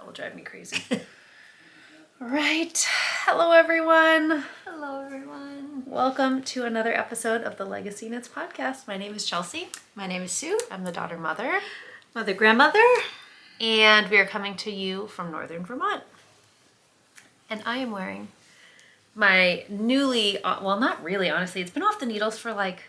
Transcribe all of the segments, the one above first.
will drive me crazy. All right. Hello, everyone. Hello, everyone. Welcome to another episode of the LegacyKnitz Podcast. My name is Chelsea. My name is Sue. I'm the daughter mother. Mother grandmother. And we are coming to you from Northern Vermont. And I am wearing my newly, well, not really, honestly. It's been off the needles for like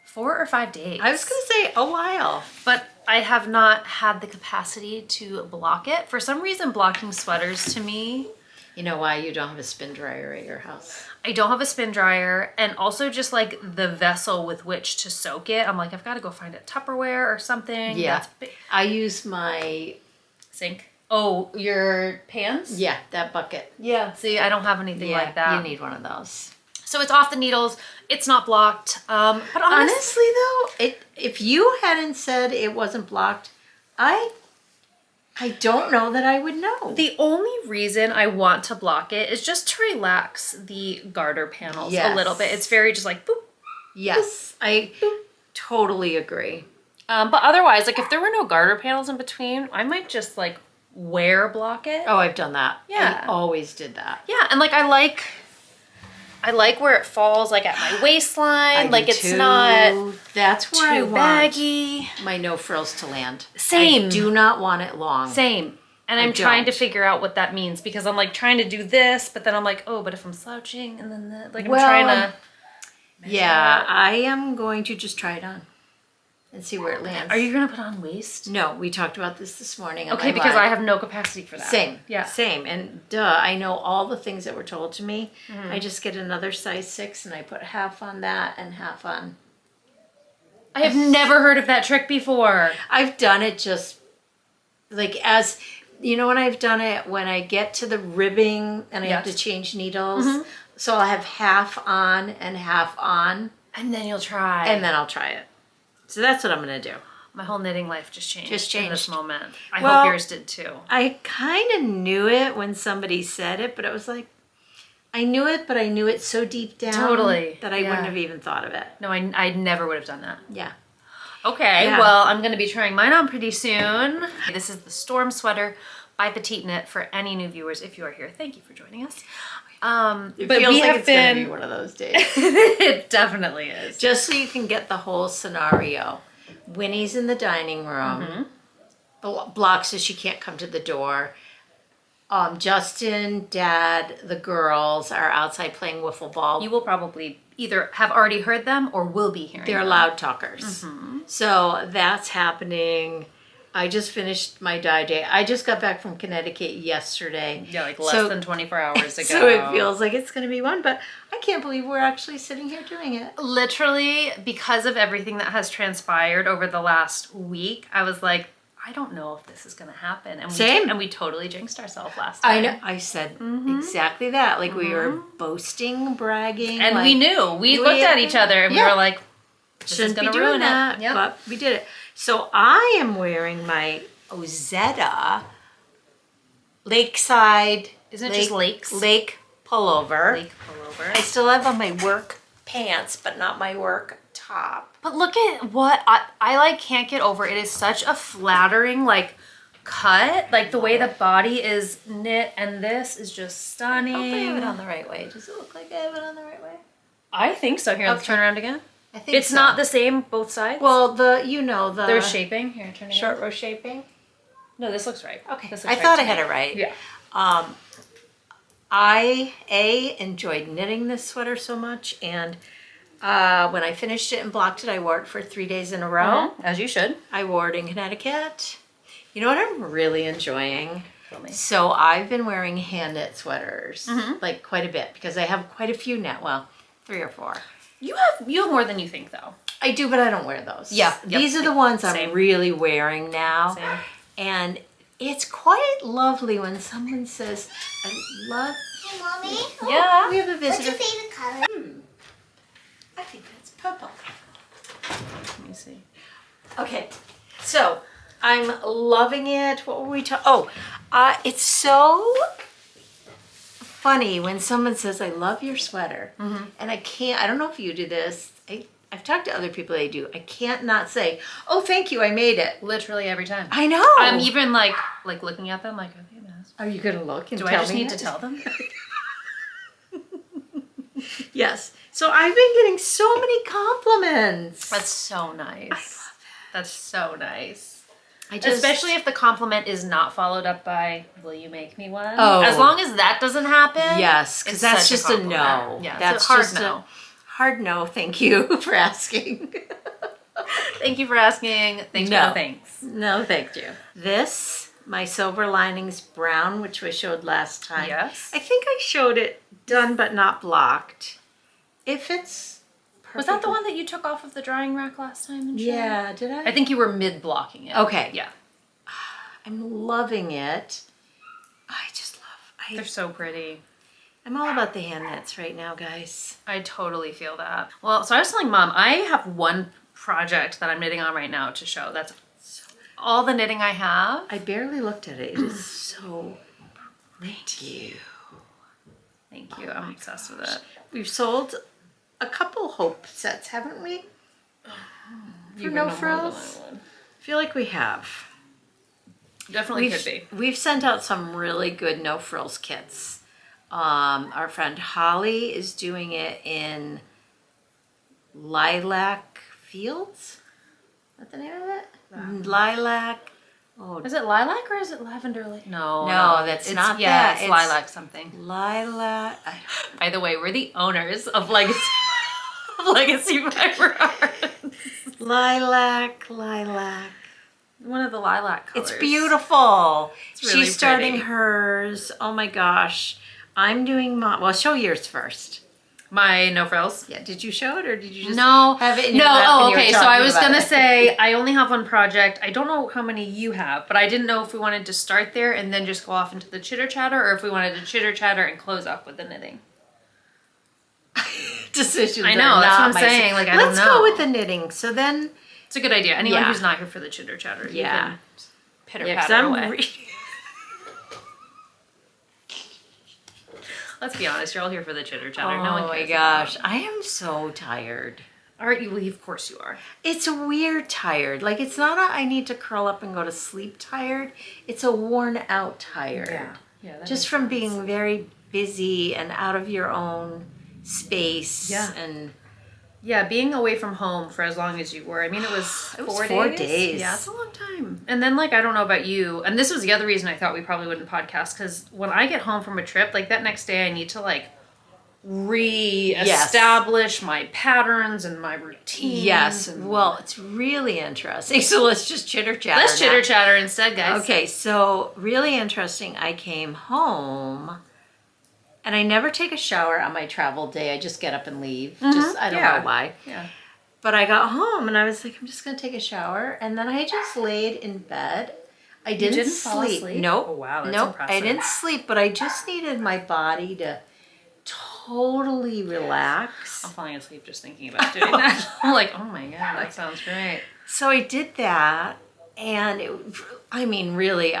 4 or 5 days. I was going to say a while. But I have not had the capacity to block it. For some reason, blocking sweaters to me... You know why you don't have a spin dryer at your house? I don't have a spin dryer, and also just like the vessel with which to soak it. I'm like, I've got to go find a Tupperware or something. Yeah. I use my... Sink. Oh, your pans? Yeah, that bucket. Yeah. See, I don't have anything like that. You need one of those. So it's off the needles. It's not blocked. But honestly though, if you hadn't said it wasn't blocked, I don't know that I would know. The only reason I want to block it is just to relax the garter panels a little bit. It's very just like boop. Yes, I totally agree. But otherwise, like if there were no garter panels in between, I might just like wear block it. Oh, I've done that. Yeah. I always did that. Yeah, and like I like where it falls like at my waistline. Like it's too. Not that's where I too baggy. Want my no frills to land. Same. I do not want it long. Same. And I'm trying to figure out what that means because I'm like trying to do this, but then I'm like, oh, but if I'm slouching and then I'm trying to. Yeah, I am going to just try it on and see where it lands. Are you gonna put on waist? No, we talked about this morning. Okay, because I have no capacity for that. Same. Yeah. Same. And I know all the things that were told to me. I just get another size 6 and I put half on that and half on. I have never heard of that trick before. I've done it just like as, you know, when I've done it when I get to the ribbing and I have to change needles. So I'll have half on and half on. And then you'll try. And then I'll try it. So that's what I'm going to do. My whole knitting life just changed in this moment. I well, hope yours did too. I kind of knew it when somebody said it, but it was like, I knew it, but I knew it so deep down that I wouldn't have even thought of it. No, I never would have done that. Yeah. Okay, well, I'm going to be trying mine on pretty soon. This is the Storm Sweater by PetiteKnit for any new viewers. If you are here, thank you for joining us. It feels like it's going to be one of those days. It definitely is. Just so you can get the whole scenario. Winnie's in the dining room. Block so she can't come to the door. Justin, Dad, the girls are outside playing wiffle ball. You will probably either have already heard them or will be hearing them. They're loud talkers. So that's happening. I just finished my dye day. I just got back from Connecticut yesterday. Yeah, like less than 24 hours ago. So it feels like it's going to be one, but I can't believe we're actually sitting here doing it. Literally, because of everything that has transpired over the last week, I was like, I don't know if this is going to happen. And Same. And we totally jinxed ourselves last time. I know. I said exactly that. Like we were boasting, bragging. And like, we knew. We looked at each other and we were like, this is going to ruin that. it. Yep. But we did it. So I am wearing my Ozetta Lakeside. Isn't it just lakes? Lake pullover. Lake pullover. I still have on my work pants, but not my work top. But look at what I like can't get over. It is such a flattering like cut. Like the way the body is knit and this is just stunning. I hope I have it on the right way. Does it look like I have it on the right way? I think so. Here, let's turn around again. I think it's not the same both sides. Well, there's shaping. Here, turn it short row shaping. No, this looks right. Okay, this I thought I had it right. Yeah. I enjoyed knitting this sweater so much, and when I finished it and blocked it, I wore it for 3 days in a row. As you should. I wore it in Connecticut. You know what I'm really enjoying? Tell me. So I've been wearing hand knit sweaters like quite a bit because I have quite a few now. Well, 3 or 4. You have more than you think though. I do, but I don't wear those. Yeah. These are the ones I'm really wearing now. Same. And it's quite lovely when someone says, I love... Hey, Mommy. Yeah. We have a visitor. What's your favorite color? I think that's purple. Let me see. Okay, so I'm loving it. What were we talking? Oh, it's so funny when someone says, I love your sweater. And I don't know if you do this. I I've talked to other people they do. I can't not say, oh, thank you, I made it. Literally every time. I know. I'm even like looking at them like, are they a mess? Are you going to look and Do tell I just me need that? to tell them? Yes. So I've been getting so many compliments. That's so nice. That's so nice. Just, especially if the compliment is not followed up by, will you make me one? Oh. As long as that doesn't happen. Yes, because that's just a no. Yeah, that's a hard just no. Hard no, thank you for asking. Thank you for asking. Thanks for the thanks. No, thank you. This, my Silver Linings Brown, which I showed last time. Yes. I think I showed it done but not blocked. It fits perfectly. Was that the one that you took off of the drying rack last time? And yeah, did I? I think you were mid-blocking it. Okay. Yeah. I'm loving it. I just love They're so pretty. I'm all about the hand knits right now, guys. I totally feel that. Well, so I was telling Mom, I have one project that I'm knitting on right now to show. That's all the knitting I have. I barely looked at it. It is so pretty. Thank you. I'm obsessed with it. We've sold a couple Hope sets, haven't we? For You No would know more than Frills? I would. I feel like we have. Definitely could be. We've sent out some really good No Frills kits. Our friend Holly is doing it in Lilac Fields. Is that the name of it? Lilac. Oh, Is it lilac or is it lavender? No, that's it's, not yeah, that. it's It's lilac something. Lilac. By the way, we're the owners of Legacy Fiber Arts. Lilac. One of the lilac colors. It's beautiful. It's really She's starting pretty. hers. Oh my gosh. I'm doing well, show yours first. My No Frills. Yeah, did you show it or did you just No. have it in your No, lap oh, and you were okay. So I talking was about going to it? say, I only have one project. I don't know how many you have, but I didn't know if we wanted to start there and then just go off into the Chitter Chatter or if we wanted to Chitter Chatter and close up with the knitting. Decisions. I know, are that's not what I'm my saying. Like, I Let's don't know. go with the knitting. So then, It's a good idea. Anyone Yeah. who's not here for the Chitter Chatter, you Yeah. can pitter 'cause patter I'm away. Let's be honest, you're all here for the Chitter Chatter. No one oh cares. my gosh, I am so tired. Aren't you? Well, of course you are. It's a weird tired. Like it's not a I need to curl up and go to sleep tired. It's a worn out tired. Yeah. That Just makes from sense. being very busy and out of your own space. Yeah. And Yeah, being away from home for as long as you were. I mean, it was 4 days. Yeah, it's a long time. And then, like, I don't know about you, and this was the other reason I thought we probably wouldn't podcast, because when I get home from a trip, like, that next day I need to, like, re-establish my patterns and my routines. yes, and- well, it's really interesting. So let's just chitter chatter. Let's now. Chitter Chatter instead, guys. Okay, so really interesting. I came home and I never take a shower on my travel day. I just get up and leave. Just I don't know why. Yeah. But I got home and I was like, I'm just gonna take a shower. And then I just laid in bed. I didn't, fall sleep. asleep? Nope. Oh, wow, that's nope. impressive. I didn't sleep, but I just needed my body to totally relax. I'm falling asleep just thinking about doing that. I'm like, oh my God, that sounds great. So I did that, and I mean, really,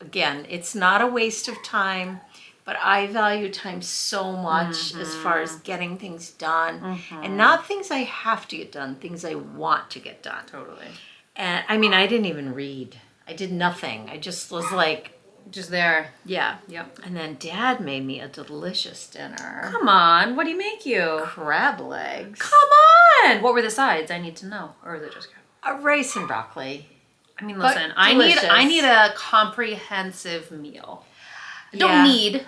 again, it's not a waste of time, but I value time so much as far as getting things done, and not things I have to get done, things I want to get done. Totally. And I mean, I didn't even read. I did nothing. I just was like, Just there. yeah. Yep. And then Dad made me a delicious dinner. Come on, what do you make you? Crab legs. Come on! What were the sides? I need to know. Or is it just crab? Rice and broccoli. I mean, But listen, delicious. I need a comprehensive meal. I don't Yeah. need,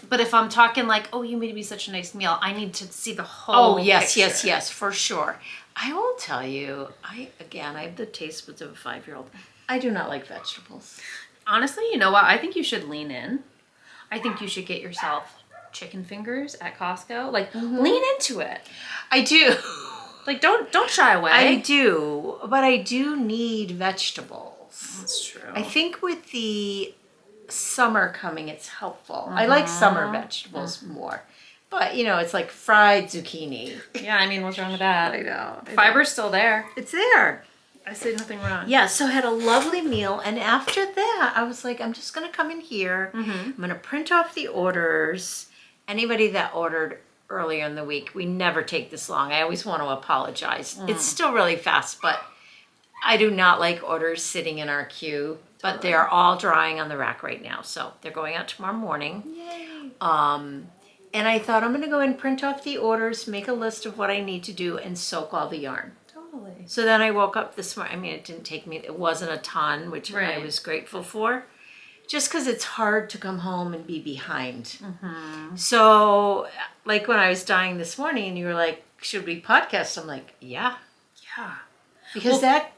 but if I'm talking like, oh, you made me such a nice meal, I need to see the whole Oh, yes, picture. yes, for sure. I will tell you, I have the taste buds of a 5-year-old. I do not like vegetables. Honestly, you know what? I think you should lean in. I think you should get yourself chicken fingers at Costco. Like, lean into it. I do. Like, don't shy away. I do, but I do need vegetables. That's true. I think with the summer coming, it's helpful. I like summer vegetables more. But, it's like fried zucchini. Yeah, I mean, what's wrong with that? I know. Fiber's still there. It's there. I say nothing wrong. Yeah, so I had a lovely meal. And after that, I was like, I'm just going to come in here. I'm going to print off the orders. Anybody that ordered earlier in the week. We never take this long. I always want to apologize. It's still really fast, but I do not like orders sitting in our queue. But they're all drying on the rack right now. So they're going out tomorrow morning. Yay. And I thought I'm going to go and print off the orders, make a list of what I need to do, and soak all the yarn. Totally. So then I woke up this morning. I mean, it didn't take me, it wasn't a ton, which I Right. was grateful for. Just because it's hard to come home and be behind. So, like when I was dying this morning and you were like, should we podcast? I'm like, yeah. Yeah. Because that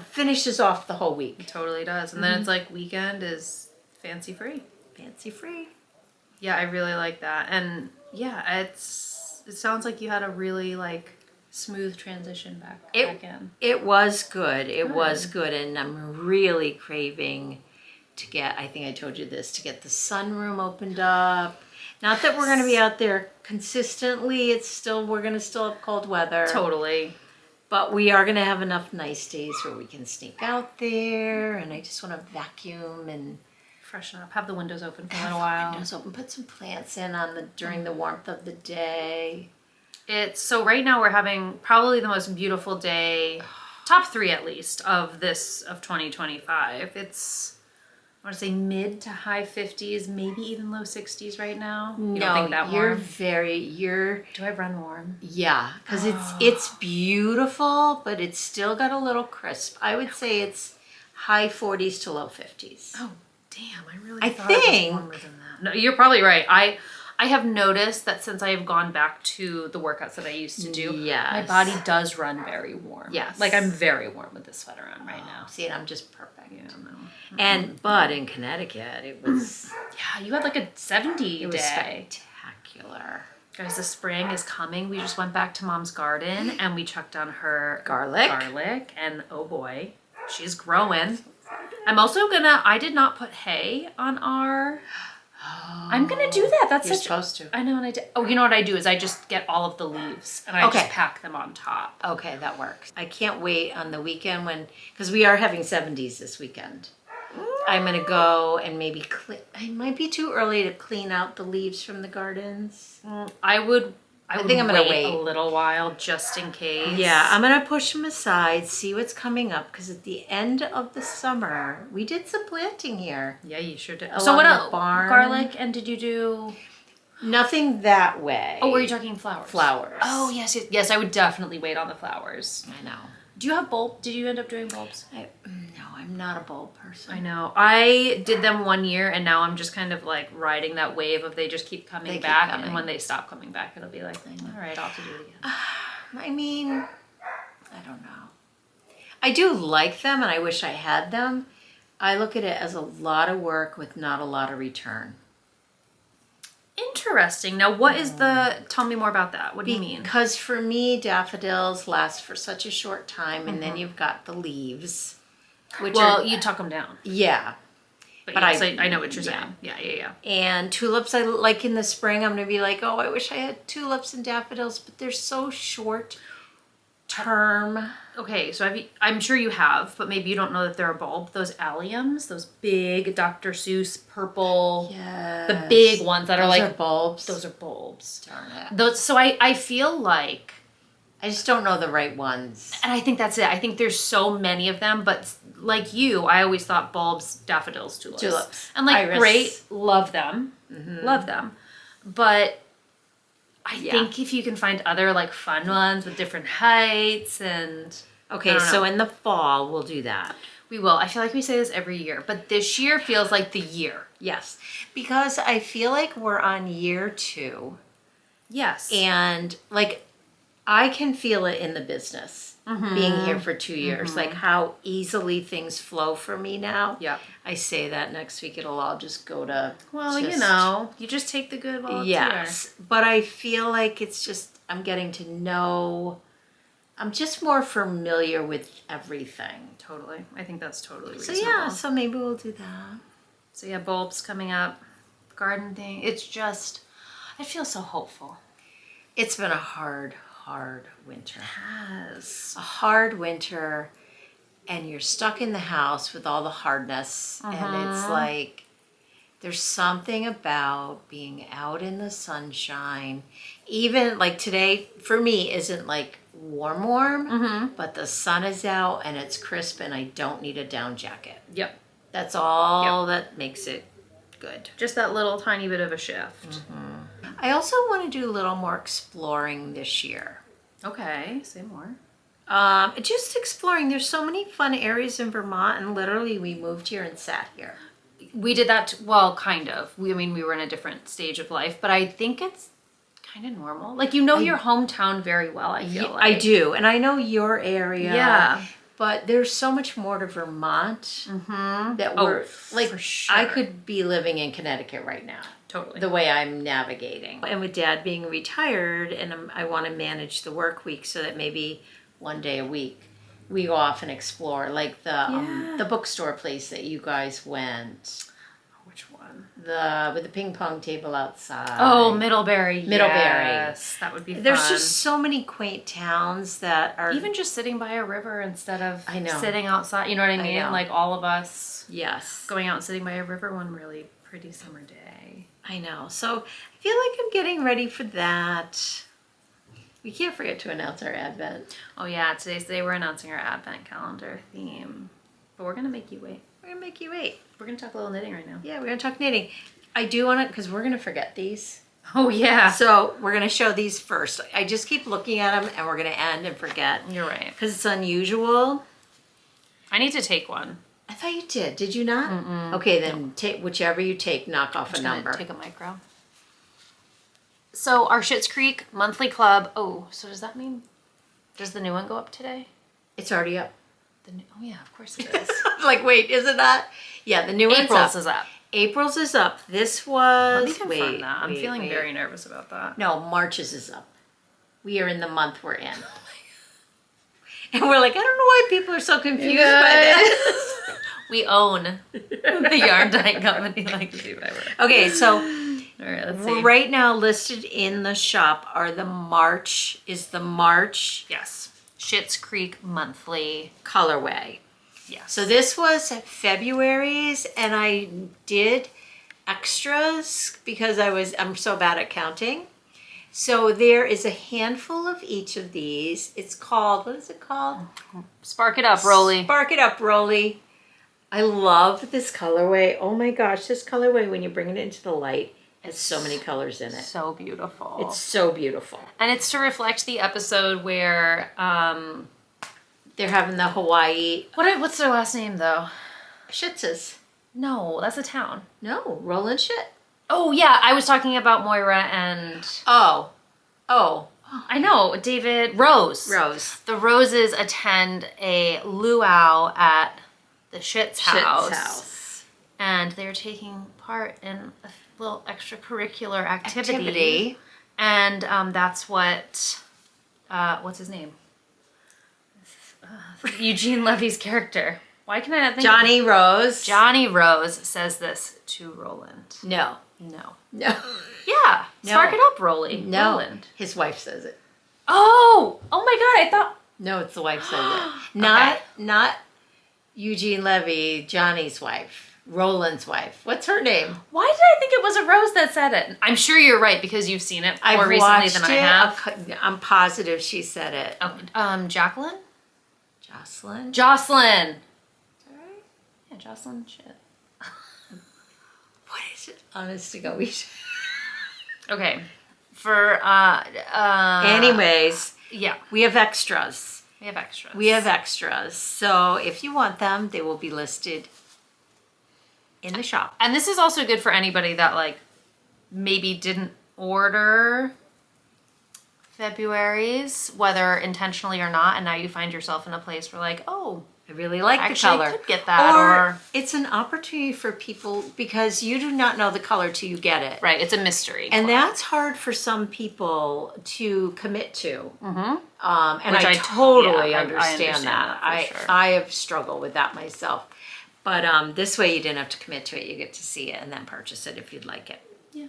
finishes off the whole week. It totally does. And then it's like weekend is fancy free. Fancy free. Yeah, I really like that. And yeah, it sounds like you had a really like smooth transition back in. It was good. It was good. And I'm really craving to get, I think I told you this, to get the sunroom opened up. Not that we're going to be out there consistently. We're going to still have cold weather. Totally. But we are going to have enough nice days where we can sneak out there. And I just want to vacuum and Freshen up. Have the windows open for a little while. windows open. Put some plants in during the warmth of the day. So right now we're having probably the most beautiful day, top 3 at least, of 2025. It's, I want to say mid to high 50s, maybe even low 60s right now. You don't think that warm? Do I run warm? Yeah, because it's beautiful, but it's still got a little crisp. I would say it's high 40s to low 50s. Oh, damn, I really I thought it think- was warmer than that. No, you're probably right. I have noticed that since I have gone back to the workouts that I used to do, Yes. my body does run very warm. Yes. Like I'm very warm with this sweater on right now. See, and I'm just perfect. Yeah, no. But in Connecticut, it was Yeah, you had like a 70 it was day. spectacular. Guys, the spring is coming. We just went back to Mom's garden and we chucked on her Garlic. And oh boy, she's growing. I'm also I did not put hay on our... I'm gonna do that. That's You're such. supposed to. I know, and I did. Oh, you know what I do is I just get all of the leaves and I just pack them on top. Okay, that works. I can't wait on the weekend because we are having 70s this weekend. I'm gonna go and maybe it might be too early to clean out the leaves from the gardens. I think I'm gonna wait wait a little while just in case. Yeah, I'm gonna push them aside, see what's coming up, because at the end of the summer we did some planting here. Yeah, you sure did. Along So what the else? barn. Garlic, and did you do? Nothing that way. Oh, were you talking flowers? Flowers. Oh yes. I would definitely wait on the flowers. I know. Do you have bulb? Did you end up doing bulbs? No, I'm not a bulb person. I know. I did them one year, and now I'm just kind of like riding that wave of they just keep coming back, and when they stop coming back, it'll be like, all right, I'll have to do it again. I mean, I don't know. I do like them, and I wish I had them. I look at it as a lot of work with not a lot of return. Interesting. Now, what is tell me more about that. What do you mean? Because for me, daffodils last for such a short time, and then you've got the leaves, which you tuck them down. yeah. But yes, I know what you're saying. Yeah. And tulips, I like in the spring, I'm going to be like, oh, I wish I had tulips and daffodils, but they're so short term. Okay, so I'm sure you have, but maybe you don't know that they're a bulb. Those alliums, those big Dr. Seuss purple, the big ones that are like bulbs. Those are bulbs. Darn it. Those. So I feel like, I just don't know the right ones. and I think that's it. I think there's so many of them, but like you, I always thought bulbs, daffodils, tulips, and like Iris. great, love them, but I think if you can find other like fun ones with different heights and Okay, so in the fall, we'll do that. we will. I feel like we say this every year, but this year feels like the year. Yes, because I feel like we're on year 2. Yes. And like, I can feel it in the business being here for 2 years, like how easily things flow for me now. Yep. I say that next week it'll all just go to. Well, you just take the good while it's Yes, but I feel like it's just, I'm getting to know, I'm just more familiar with everything. Totally. I think that's totally So reasonable. so maybe we'll do that. So yeah, bulbs coming up, garden thing. It's just, I feel so hopeful. It's been a hard winter. Yes. A hard winter, and you're stuck in the house with all the hardness, and it's like, There's something about being out in the sunshine. Even like today, for me, isn't like warm, but the sun is out and it's crisp and I don't need a down jacket. Yep. That's all that makes it good. Just that little tiny bit of a shift. I also want to do a little more exploring this year. Okay, say more. Just exploring. There's so many fun areas in Vermont, and literally we moved here and sat here. We did that, well, kind of. We were in a different stage of life, but I think it's kind of normal. Like, you know your hometown very well, I feel like. I do, and I know your area. Yeah. But there's so much more to Vermont that we're, like, for sure. I could be living in Connecticut right now. Totally. The way I'm navigating. And with Dad being retired, and I want to manage the work week so that maybe one day a week we go off and explore, like the bookstore place that you guys went. Which one? With the ping pong table outside. Oh, Middlebury. Middlebury. Yes, that would be fun. There's just so many quaint towns that are even just sitting by a river instead of I know. sitting outside. You know what I mean? know. Like all of us yes. going out and sitting by a river one really pretty summer day. I know. So I feel like I'm getting ready for that. We can't forget to announce our Advent. Oh yeah, today we're announcing our Advent calendar theme. But we're gonna make you wait. We're gonna make you wait. We're gonna talk a little knitting right now. Yeah, we're gonna talk knitting. I do want to, because we're gonna forget these. Oh yeah. So we're gonna show these first. I just keep looking at them, and we're gonna end and forget. You're right. Because it's unusual. I need to take one. I thought you did. Did you not? Mm-mm. Okay, then take whichever you take. Knock off a number. Take a micro. So our Schitt's Creek monthly club. Oh, so does that mean does the new one go up today? It's already up. Oh yeah, of course it is. Like, wait, is it not? Yeah, the new one's April's up. is up. April's is up. This was. Let me confirm that. I'm feeling very nervous about that. No, March's is up. We are in the month we're in. And we're like, I don't know why people are so confused by this. We own the yarn dyeing company Legacy Fiber. Okay, so all right, let's see. Right now listed in the shop are the March. Yes. Schitt's Creek monthly colorway. Yes. So this was February's, and I did extras because I'm so bad at counting. So there is a handful of each of these. It's called, what is it called? Spark It Up, Rolly. Spark It Up, Rolly. I love this colorway. Oh my gosh, this colorway, when you bring it into the light, has so many colors in it. So beautiful. It's so beautiful. And it's to reflect the episode where they're having the Hawaii. What's their last name though? Schitz's. No, that's a town. No, Roland Schitt. Oh yeah, I was talking about Moira and Oh. I know, David Rose. The Roses attend a luau at the Schitt's house. And they're taking part in a little extracurricular activity. And that's what's his name? Eugene Levy's character. Why can I not think Johnny Rose. Johnny Rose says this to Roland. No. Yeah. No. Spark it up, Rolly. No. Roland. His wife says it. Oh my God, I thought. No, it's the wife says it. Not Eugene Levy, Johnny's wife. Roland's wife. What's her name? Why did I think it was a Rose that said it? I'm sure you're right because you've seen it more recently than I have. I'm positive she said it. Oh, Jacqueline? Jocelyn? Jocelyn. Alright. Yeah, Jocelyn Schitt. What is it? Honest to God, we should. Okay. For anyways, yeah. We have extras. We have extras. So if you want them, they will be listed in the shop. And this is also good for anybody that like maybe didn't order February's, whether intentionally or not, and now you find yourself in a place where like, oh, I really like the actually color. Could get that, or it's an opportunity for people because you do not know the color till you get it. Right, it's a mystery. And that's hard for some people to commit to. Mm-hmm. And I totally understand I understand that. for sure. I have struggled with that myself. But this way you didn't have to commit to it. You get to see it and then purchase it if you'd like it. Yeah.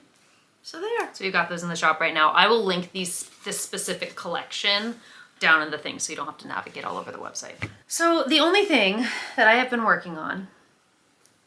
So there. So we've got those in the shop right now. I will link this specific collection down in the thing so you don't have to navigate all over the website. So the only thing that I have been working on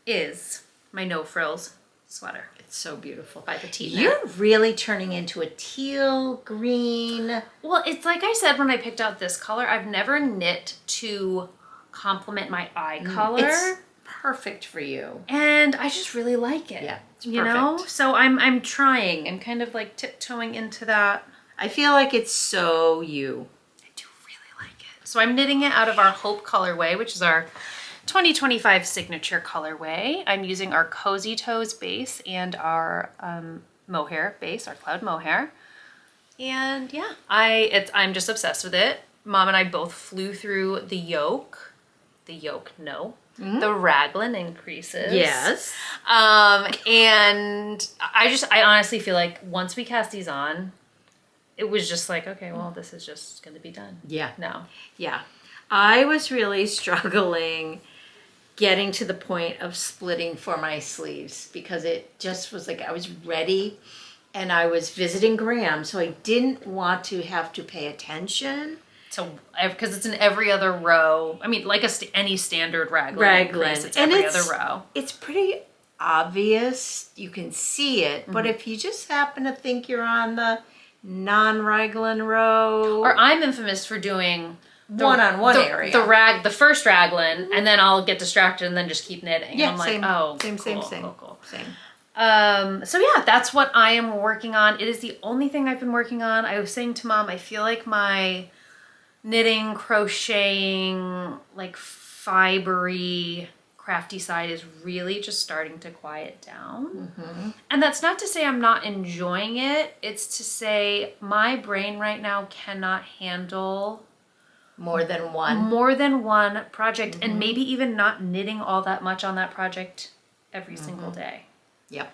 is my no frills sweater It's so beautiful. by PetiteKnit. You're really turning into a teal green. Well, it's like I said when I picked out this color, I've never knit to complement my eye color. It's perfect for you. And I just really like it. Yeah, it's you know? perfect. So I'm trying. I'm kind of like tiptoeing into that. I feel like it's so you. I do really like it. So I'm knitting it out of our Hope colorway, which is our 2025 signature colorway. I'm using our Cozy Toes base and our Mohair base, our Cloud Mohair. And yeah, I'm just obsessed with it. Mom and I both flew through the yoke, the raglan increases. Yes. And I honestly feel like once we cast these on, it was just like, okay, well, this is just going to be done. Yeah. No. Yeah. I was really struggling getting to the point of splitting for my sleeves because it just was like I was ready and I was visiting Graham, so I didn't want to have to pay attention. So, because it's in every other row. I mean, like any standard raglan. Increase, it's every other row. It's pretty obvious. You can see it. But if you just happen to think you're on the non-raglan row. Or I'm infamous for doing one-on-one area. The first raglan, and then I'll get distracted and then just keep knitting. Yeah, I'm like, same. oh, same. Cool. Same. So yeah, that's what I am working on. It is the only thing I've been working on. I was saying to Mom, I feel like my knitting, crocheting, like fibery, crafty side is really just starting to quiet down. And that's not to say I'm not enjoying it. It's to say my brain right now cannot handle more than one project, and maybe even not knitting all that much on that project every single day. Yep.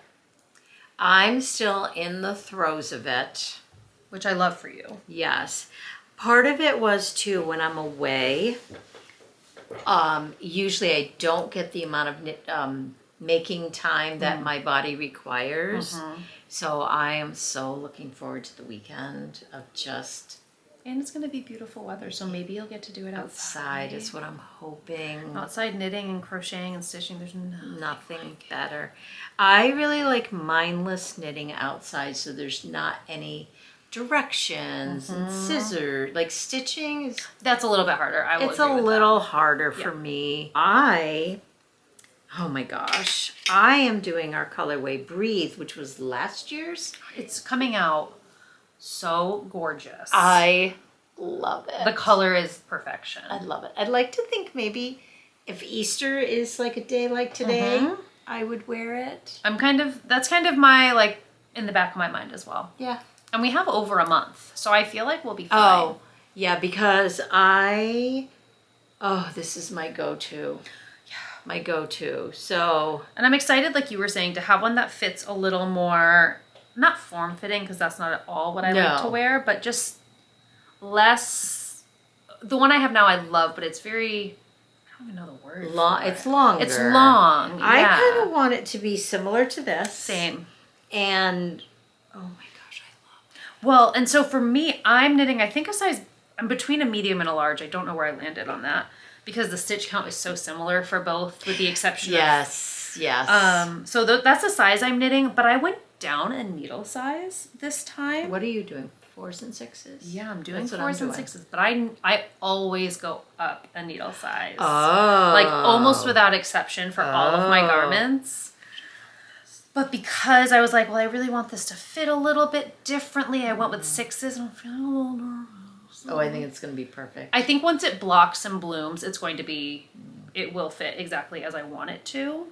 I'm still in the throes of it. Which I love for you. Yes. Part of it was too, when I'm away, usually I don't get the amount of making time that my body requires. So I am so looking forward to the weekend of just... And it's going to be beautiful weather, so maybe you'll get to do it outside. Is what I'm hoping. Outside knitting and crocheting and stitching, there's nothing better. I really like mindless knitting outside, so there's not any directions and scissors. Like stitching is... That's a little bit harder. It's a little harder for me. Oh my gosh. I am doing our colorway Breathe, which was last year's. It's coming out so gorgeous. I love it. The color is perfection. I love it. I'd like to think maybe if Easter is like a day like today, I would wear it. That's kind of my, like, in the back of my mind as well. Yeah. And we have over a month, so I feel like we'll be fine. Oh, yeah, because this is my go-to. Yeah. My go-to. So. And I'm excited, like you were saying, to have one that fits a little more, not form-fitting, because that's not at all what I like to wear, but just less. The one I have now I love, but it's very, I don't even know the word. It's longer. It's long. I yeah. kind of want it to be similar to this. Same. And, oh my gosh, I love it. Well, and so for me, I'm knitting, I think I'm between a medium and a large. I don't know where I landed on that because the stitch count is so similar for both, with the exception of... Yes. So that's the size I'm knitting, but I went down a needle size this time. What are you doing? 4s and 6s? Yeah, I'm doing 4s and 6s, but I always go up a needle size. Oh. Like almost without exception for all of my garments. But because I was like, well, I really want this to fit a little bit differently, I went with 6s, and I'm feeling a little nervous. Oh, I think it's going to be perfect. I think once it blocks and blooms, it will fit exactly as I want it to.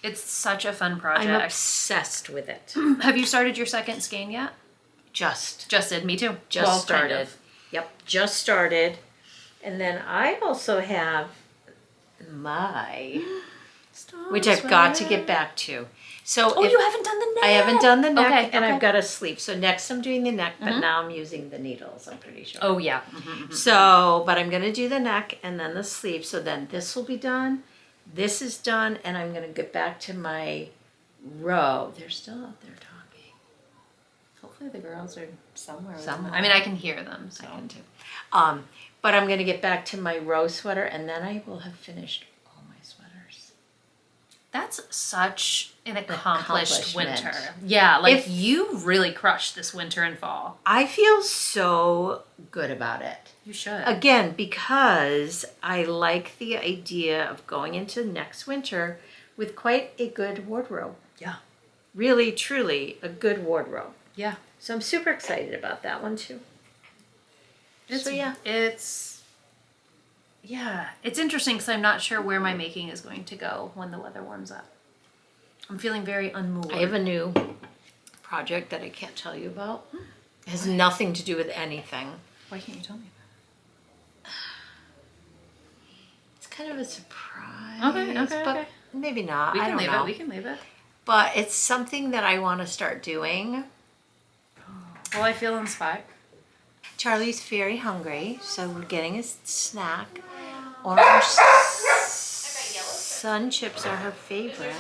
It's such a fun project. I'm obsessed with it. Have you started your second skein yet? Just did. Me too. Just started. Kind of. Yep, just started. And then I also have which I've got to get back to. So you haven't done the neck. I haven't done the neck, okay, and I've got a sleeve. So next I'm doing the neck, but now I'm using the needles, I'm pretty sure. Oh, yeah. So, but I'm going to do the neck and then the sleeve. So then this will be done. This is done, and I'm going to get back to my row. They're still out there talking. Hopefully the girls are somewhere. Somewhere. I mean, I can hear them. So. I can too. But I'm going to get back to my row sweater, and then I will have finished all my sweaters. That's such an accomplished accomplishment. winter. Yeah, like you really crushed this winter and fall. I feel so good about it. You should. Again, because I like the idea of going into next winter with quite a good wardrobe. Yeah. Really, truly a good wardrobe. Yeah. So I'm super excited about that one too. It's interesting because I'm not sure where my making is going to go when the weather warms up. I'm feeling very unmoored. I have a new project that I can't tell you about. It has nothing to do with anything. Why can't you tell me It's kind of a surprise. Okay, but okay. maybe not. We I can don't leave know. it. We can leave it. But it's something that I want to start doing. Well, I feel inspired. Charlie's very hungry, so we're getting a snack. Orange sun chips are her favorite.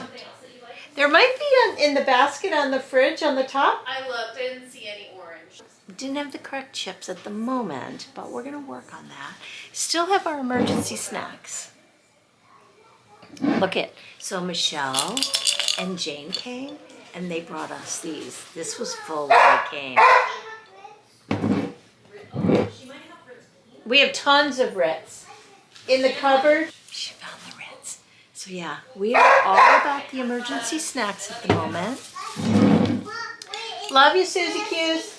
There might be in the basket on the fridge on the top. I looked. I didn't see any orange. Didn't have the correct chips at the moment, but we're gonna work on that. Still have our emergency snacks. Look it. So Michelle and Jane came, and they brought us these. This was full when they came. We have tons of Ritz in the cupboard. She found the Ritz. So yeah, we are all about the emergency snacks at the moment. Love you, Susie Q's.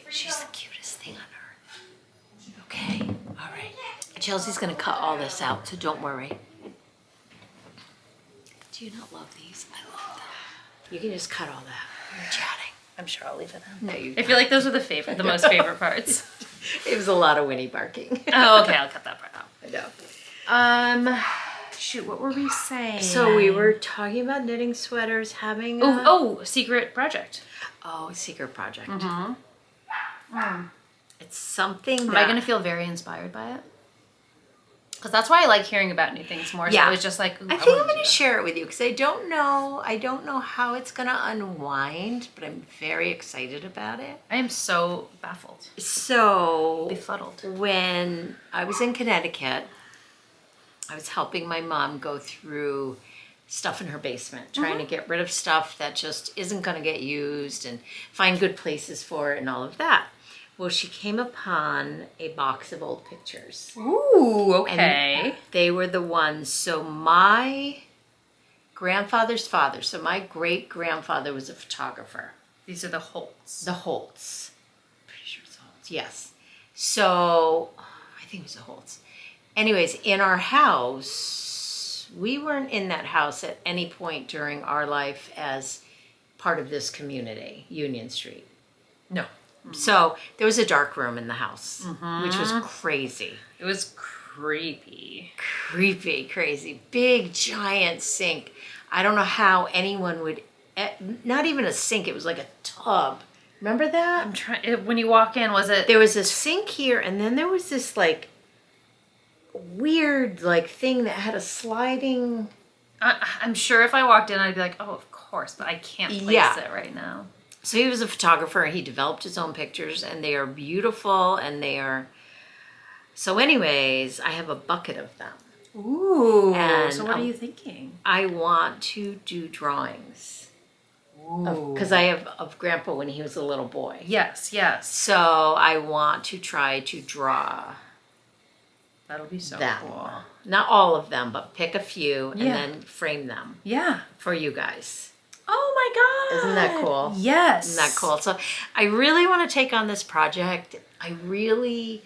She's the cutest thing on earth. Okay, all right. Chelsea's gonna cut all this out, so don't worry. Do you not love these? I love them. You can just cut all that. We're chatting. I'm sure I'll leave it in. No, you I feel like those are the most favorite parts. It was a lot of Winnie barking. Oh, okay. I'll cut that part out. I know. Shoot, what were we saying? So we were talking about knitting sweaters, having secret project. Secret project. Mm-hmm. It's something Am I going to feel very inspired by it? Because that's why I like hearing about new things more. So Yeah. it was just like, ooh, I think I'm wanna going do to share it with you because I don't know how it's going to unwind, but I'm very excited about it. I am so baffled. So Befuddled. when I was in Connecticut, I was helping my mom go through stuff in her basement, trying to get rid of stuff that just isn't going to get used and find good places for it and all of that. Well, she came upon a box of old pictures. Ooh, okay. And they were the ones. So my grandfather's father, so my great-grandfather was a photographer. These are the Holts. The Holts. Pretty sure it's Holts. Yes. So I think it was the Holts. Anyways, in our house, we weren't in that house at any point during our life as part of this community, Union Street. No. So there was a dark room in the house, which was crazy. It was creepy. Creepy, crazy. Big, giant sink. I don't know how anyone would, not even a sink, it was like a tub. Remember that? I'm trying, when you walk in, was it? There was a sink here, and then there was this like weird like thing that had a sliding. I'm sure if I walked in, I'd be like, oh, of course, but I can't place it right now. So he was a photographer. He developed his own pictures, and they are beautiful, and they are. So, anyways, I have a bucket of them. Ooh. And, so what are you thinking? I want to do drawings. Because I have of Grandpa when he was a little boy. Yes, yes. So I want to try to draw. That'll be so them. cool. Not all of them, but pick a few and then frame them. Yeah. For you guys. Oh my God. Isn't that cool? Yes. Isn't that cool? So I really want to take on this project. I really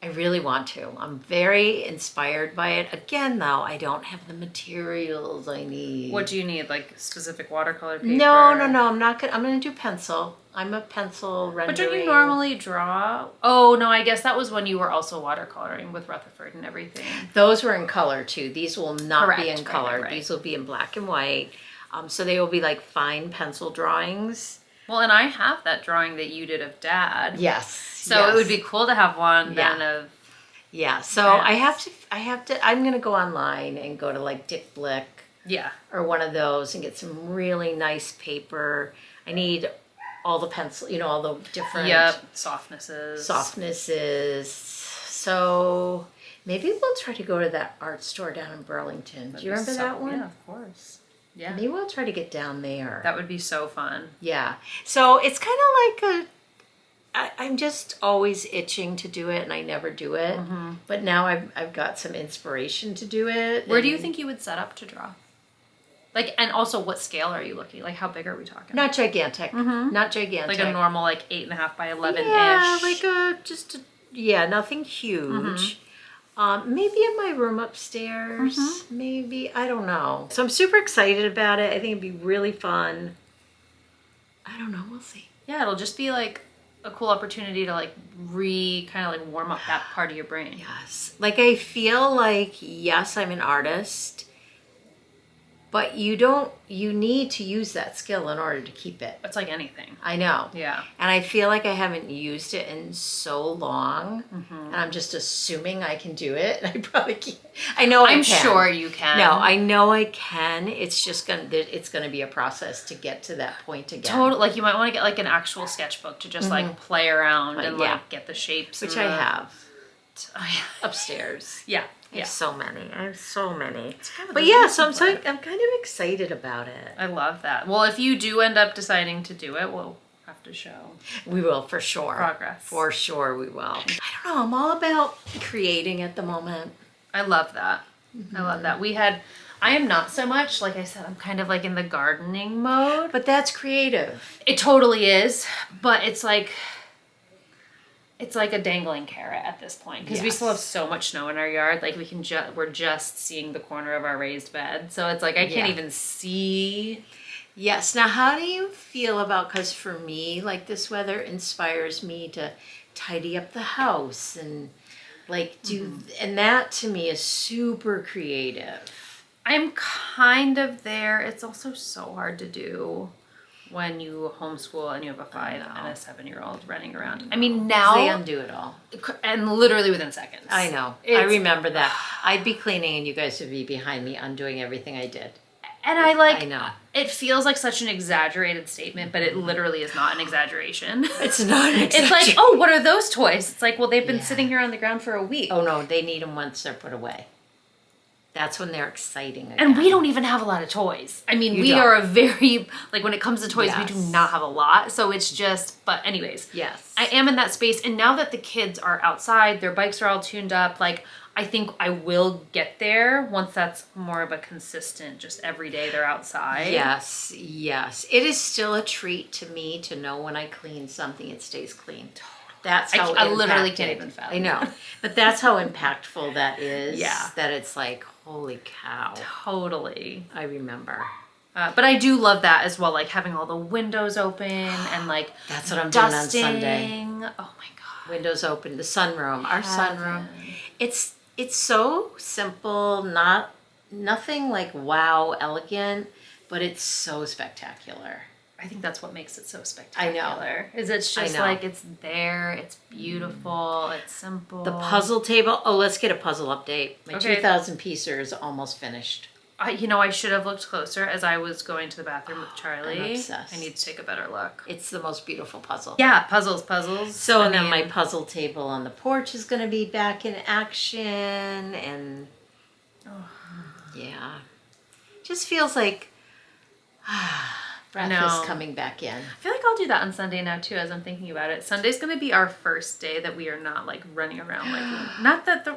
want to. I'm very inspired by it. Again, though, I don't have the materials I need. What do you need? Like specific watercolor paper? No. I'm not gonna. I'm gonna do pencil. I'm a pencil rendering. But don't you normally draw? Oh no, I guess that was when you were also watercoloring with Rutherford and everything. Those were in color too. These will not be in color. Right. These will be in black and white. So they will be like fine pencil drawings. Well, and I have that drawing that you did of Dad. Yes. So it would be cool to have one then of. Yeah. So I have to. I'm gonna go online and go to like Dick Blick. Yeah. Or one of those and get some really nice paper. I need all the pencil, all the different softnesses. So Maybe we'll try to go to that art store down in Burlington. Do you remember that one? Yeah, of course. Yeah. Maybe we'll try to get down there. That would be so fun. Yeah. So it's kind of like I'm just always itching to do it, and I never do it. Mm-hmm. But now I've got some inspiration to do it. Where do you think you would set up to draw? Like, and also, what scale are you looking? Like, how big are we talking? Not gigantic. Mm-hmm. Not gigantic. Like a normal, like 8.5 by 11 ish. Yeah, like nothing huge. Maybe in my room upstairs. Maybe, I don't know. So I'm super excited about it. I think it'd be really fun. I don't know. We'll see. Yeah, it'll just be like a cool opportunity to like kind of like warm up that part of your brain. Yes. Like I feel like, yes, I'm an artist, but you need to use that skill in order to keep it. It's like anything. I know. Yeah. And I feel like I haven't used it in so long, and I'm just assuming I can do it. And I probably can't. I know I can. I'm sure you can. No, I know I can. It's just it's gonna be a process to get to that point again. Totally. Like you might want to get like an actual sketchbook to just like play around and yeah. like get the shapes. Which I have Oh, upstairs. yeah. I have so many. I have so many. Kind of But yeah, so I'm kind of excited about it. I love that. Well, if you do end up deciding to do it, we'll have to show We will, for sure. progress. For sure we will. I don't know. I'm all about creating at the moment. I love that. I love that. I am not so much, like I said, I'm kind of like in the gardening mode. But that's creative. It totally is, but it's like a dangling carrot at this point because we still have so much snow in our yard. Like we're just seeing the corner of our raised bed, so it's like I can't even see. Yes. Now, how do you feel about? Because for me, like this weather inspires me to tidy up the house and like do, and that to me is super creative. I'm kind of there. It's also so hard to do when you homeschool and you have a 5 and a 7-year-old running around. I mean, now They undo it all. and literally within seconds. I know. I remember that. I'd be cleaning and you guys would be behind me undoing everything I did. And I know. It feels like such an exaggerated statement, but it literally is not an exaggeration. It's not an exaggeration. It's like, oh, what are those toys? It's like, well, they've been sitting here on the ground for a week. Oh no, they need them once they're put away. That's when they're exciting again. And we don't even have a lot of toys. I mean, we are a very, like when it comes to toys, we do not have a lot. So it's just, but anyways. Yes. I am in that space. And now that the kids are outside, their bikes are all tuned up, like I think I will get there once that's more of a consistent, just every day they're outside. Yes, yes. It is still a treat to me to know when I clean something, it stays clean. That's how I literally can't even fathom. I know. But that's how impactful that is. Yeah. That it's like, holy cow. Totally. I remember. But I do love that as well, like having all the windows open and like That's what I'm dusting. doing on Sunday. Oh my God. Windows open, the sunroom, our sunroom. It's so simple, nothing like wow elegant, but it's so spectacular. I think that's what makes it so spectacular. I know. Is it's just like it's there, it's beautiful, it's simple. The puzzle table. Oh, let's get a puzzle update. My Okay. 2,000 piecer is almost finished. I should have looked closer as I was going to the bathroom with Charlie. I'm obsessed. I need to take a better look. It's the most beautiful puzzle. Yeah, puzzles. So and then my puzzle table on the porch is going to be back in action, and yeah, just feels like breath is coming back in. I feel like I'll do that on Sunday now too, as I'm thinking about it. Sunday's going to be our first day that we are not like running around like not that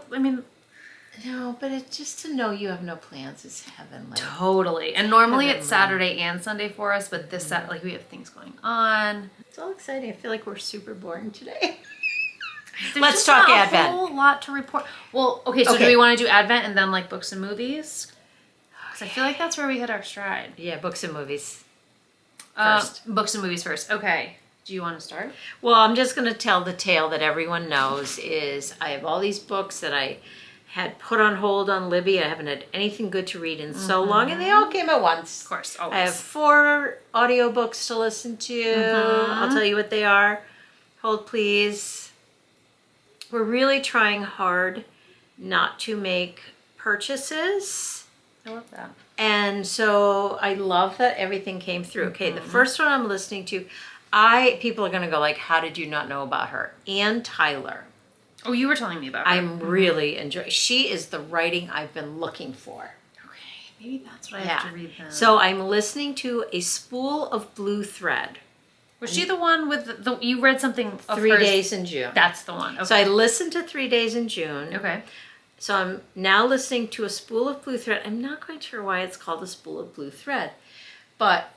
No, but it's just to know you have no plans is heavenly. Totally. And normally it's Saturday and Sunday for us, but this Saturday, like we have things going on. It's all exciting. I feel like we're super boring today. There's Let's just talk not Advent. a whole lot to report. Well, okay, so do we want to do Advent and then like books and movies? Because I feel like that's where we hit our stride. Yeah, books and movies. Books and movies first. Okay. Do you want to start? Well, I'm just going to tell the tale that everyone knows is I have all these books that I had put on hold on Libby. I haven't had anything good to read in so long, and they all came at once. Of course, always. I have 4 audiobooks to listen to. I'll tell you what they are. Hold, please. We're really trying hard not to make purchases. I love that. And so I love that everything came through. Okay, the first one I'm listening to, people are going to go like, how did you not know about her? Ann Tyler. Oh, you were telling me about her. I'm really enjoying. She is the writing I've been looking for. Okay, maybe that's what I have to read then. So I'm listening to A Spool of Blue Thread. Was she the one with the you read something of 3 hers? Days in June. That's the one. Okay. So I listened to 3 Days in June. Okay. So I'm now listening to A Spool of Blue Thread. I'm not quite sure why it's called A Spool of Blue Thread, but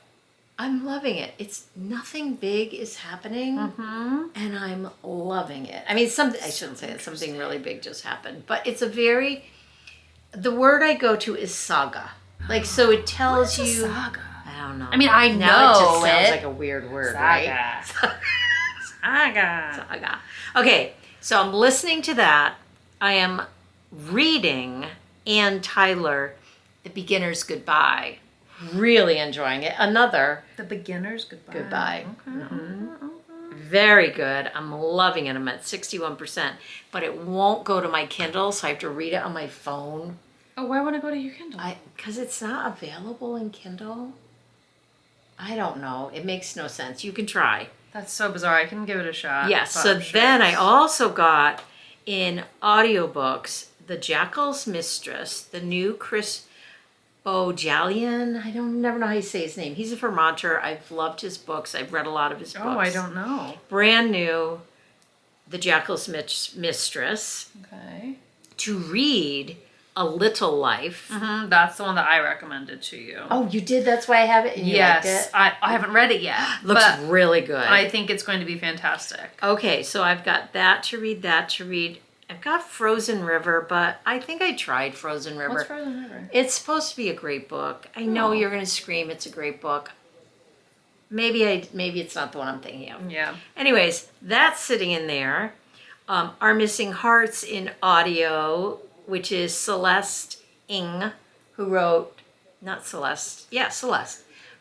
I'm loving it. It's nothing big is happening, and I'm loving it. I mean, I shouldn't say that something really big just happened, but it's the word I go to is saga. Like, so it tells What is a you. saga? I don't know. I mean, I now know it just sounds it. like a weird word, Saga. right? Saga. Saga. Okay, so I'm listening to that. I am reading Ann Tyler, The Beginner's Goodbye. Really enjoying it. The Beginner's Goodbye. Goodbye. Okay. Very good. I'm loving it. I'm at 61%, but it won't go to my Kindle, so I have to read it on my phone. Oh, why want to go to your Kindle? Because it's not available in Kindle. I don't know. It makes no sense. You can try. That's so bizarre. I can give it a shot. Yes. but So I'm sure then I it's- also got in audiobooks The Jackal's Mistress, the new Chris Bojalian. I never know how you say his name. He's a Vermonter. I've loved his books. I've read a lot of his books. Oh, I don't know. Brand new, The Jackal's Mistress. Okay. To read A Little Life. That's the one that I recommended to you. Oh, you did? That's why I have it? And you liked yes. it? I haven't read it yet. Looks but really good. I think it's going to be fantastic. Okay, so I've got that to read. I've got Frozen River, but I think I tried Frozen River. What's Frozen River? It's supposed to be a great book. I know you're going to scream it's a great book. Maybe it's not the one I'm thinking of. Yeah. Anyways, that's sitting in there. Our Missing Hearts in audio, which is Celeste Ng, who wrote, Celeste,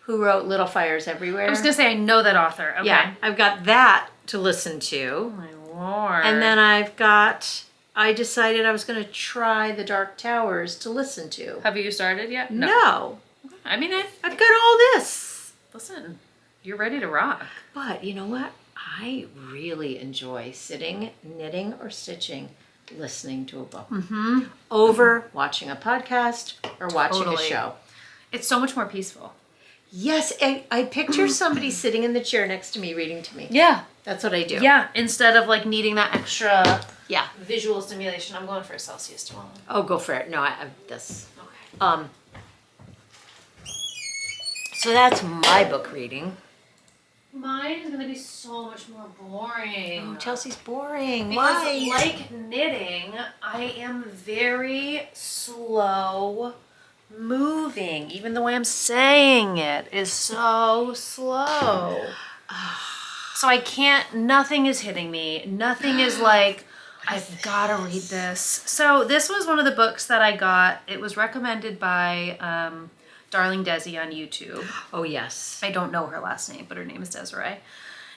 who wrote Little Fires Everywhere. I was going to say, I know that author. Okay. Yeah, I've got that to listen to. Oh, my Lord. And then I decided I was going to try The Dark Towers to listen to. Have you started yet? No. I mean, I've got all this. listen, you're ready to rock. But you know what? I really enjoy sitting, knitting, or stitching, listening to a book. Over watching a podcast or watching Totally. a show. It's so much more peaceful. Yes, I picture somebody sitting in the chair next to me reading to me. Yeah. That's what I do. Yeah. Instead of like needing that extra Yeah. visual stimulation, I'm going for a Celsius tomorrow. Oh, go for it. No, I this. Okay. So that's my book reading. Mine is going to be so much more boring. Oh, Chelsea's boring. Because Why? like knitting, I am very slow moving. Even the way I'm saying it is so slow. So I can't, nothing is hitting me. Nothing is like, I've got to read this. So this was one of the books that I got. It was recommended by Darling Desi on YouTube. Oh, yes. I don't know her last name, but her name is Desiree.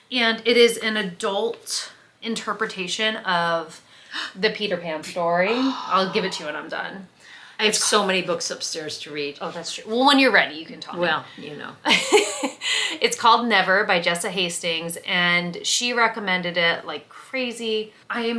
And it is an adult interpretation of the Peter Pan story. I'll give it to you when I'm done. I have so many books upstairs to read. Oh, that's true. Well, when you're ready, you can tell me. Well, you know. It's called Never by Jessa Hastings, and she recommended it like crazy. I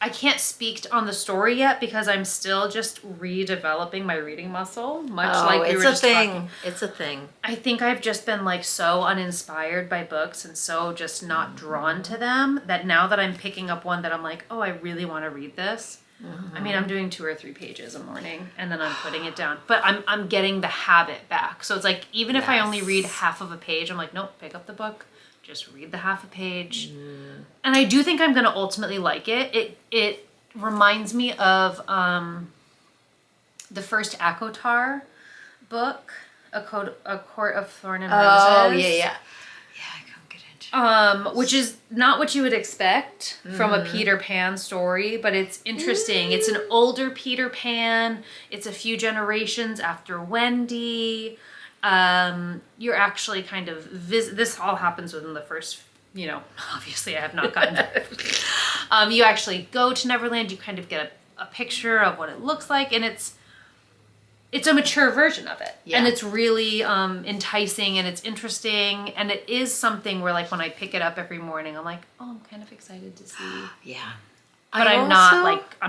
can't speak on the story yet because I'm still just redeveloping my reading muscle, much like we were just talking. It's a thing. I think I've just been like so uninspired by books and so just not drawn to them that now that I'm picking up one that I'm like, oh, I really want to read this. I mean, I'm doing 2 or 3 pages a morning and then I'm putting it down, but I'm getting the habit back. So it's like, even if I only read half of a page, I'm like, nope, pick up the book, just read the half a page. And I do think I'm going to ultimately like it. It reminds me of the first ACOTAR book, A Court of Thorn and Roses. Oh, yeah. Yeah, I can't get into it. Which is not what you would expect from a Peter Pan story, but it's interesting. It's an older Peter Pan. It's a few generations after Wendy. You're actually kind of this all happens within the first, obviously I have not gotten there. You actually go to Neverland. You kind of get a picture of what it looks like, and it's it's a mature version of it. Yeah. And it's really enticing and it's interesting. And it is something where like when I pick it up every morning, I'm like, oh, I'm kind of excited to see. Yeah. But I'm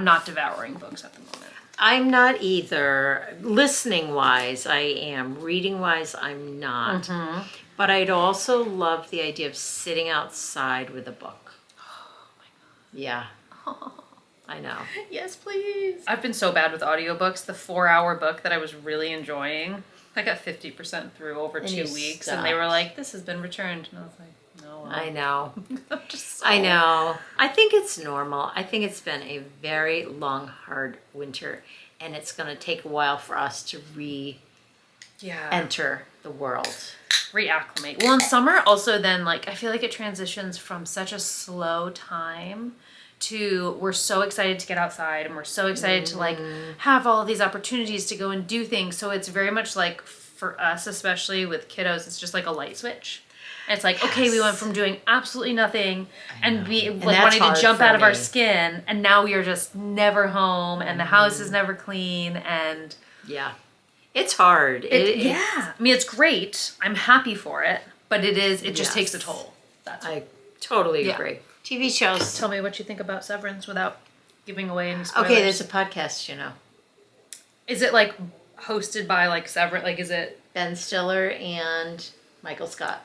not devouring books at the moment. I'm not either. Listening wise, I am. Reading wise, I'm not. Mm-hmm. But I'd also love the idea of sitting outside with a book. Oh my God. Yeah. I know. Yes, please. I've been so bad with audiobooks. The 4-hour book that I was really enjoying, I got 50% through over 2 weeks. And they were like, this has been returned. And I was like, no. Well. I know. I'm just so... I know. I think it's normal. I think it's been a very long, hard winter. And it's going to take a while for us to enter the world. Reacclimate. Well, in summer also then, like, I feel like it transitions from such a slow time to we're so excited to get outside and we're so excited to like have all of these opportunities to go and do things. So it's very much like for us, especially with kiddos, it's just like a light switch. And it's like, okay, we went from doing absolutely nothing and we like wanting to jump out of our skin, and now we are just never home and the house is never clean, and yeah, it's hard. Yeah, I mean, it's great. I'm happy for it, but it just takes a toll. I totally agree. TV shows. Tell me what you think about Severance without giving away any spoilers. Okay, there's a podcast, you know. Is it like hosted by like Severance? Like, is it Ben Stiller and Michael Scott?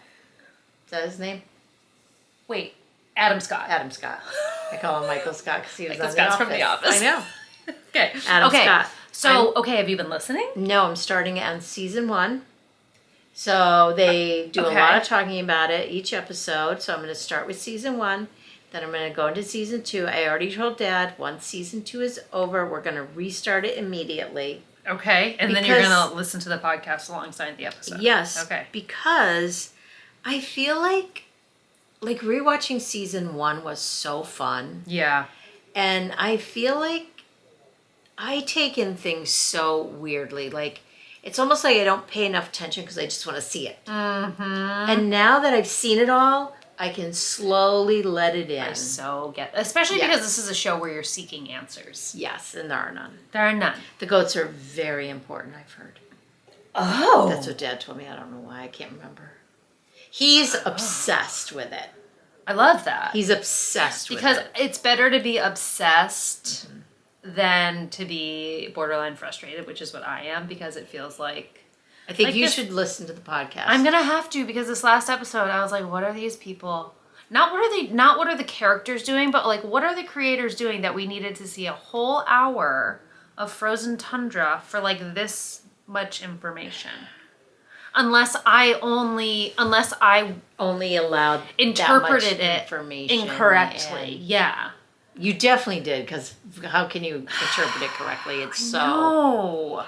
Is that his name? Wait, Adam Scott. Adam Scott. I call him Michael Scott because he was Michael Scott's from The Office. I know. Okay. Adam Scott. So, have you been listening? No, I'm starting on season 1. So they do a lot of talking about it each episode. So I'm going to start with season 1. Then I'm going to go into season 2. I already told Dad once season 2 is over, we're going to restart it immediately. Okay. And then you're going to listen to the podcast alongside the episode. Yes. Okay. Because I feel like rewatching season 1 was so fun. Yeah. And I feel like I take in things so weirdly. Like, it's almost like I don't pay enough attention because I just want to see it. Mm-hmm. And now that I've seen it all, I can slowly let it in. I so get, especially because this is a show where you're seeking answers. Yes, and there are none. There are none. The goats are very important, I've heard. Oh. That's what Dad told me. I don't know why. I can't remember. He's obsessed with it. I love that. He's obsessed with it. Because it's better to be obsessed than to be borderline frustrated, which is what I am, because it feels like... I think you should listen to the podcast. I'm gonna have to, because this last episode I was like, what are these people? Not what are the characters doing, but like what are the creators doing that we needed to see a whole hour of frozen tundra for like this much information? Unless I only allowed interpreted that much it information incorrectly. Yeah. You definitely did, because how can you interpret it correctly? It's so... No.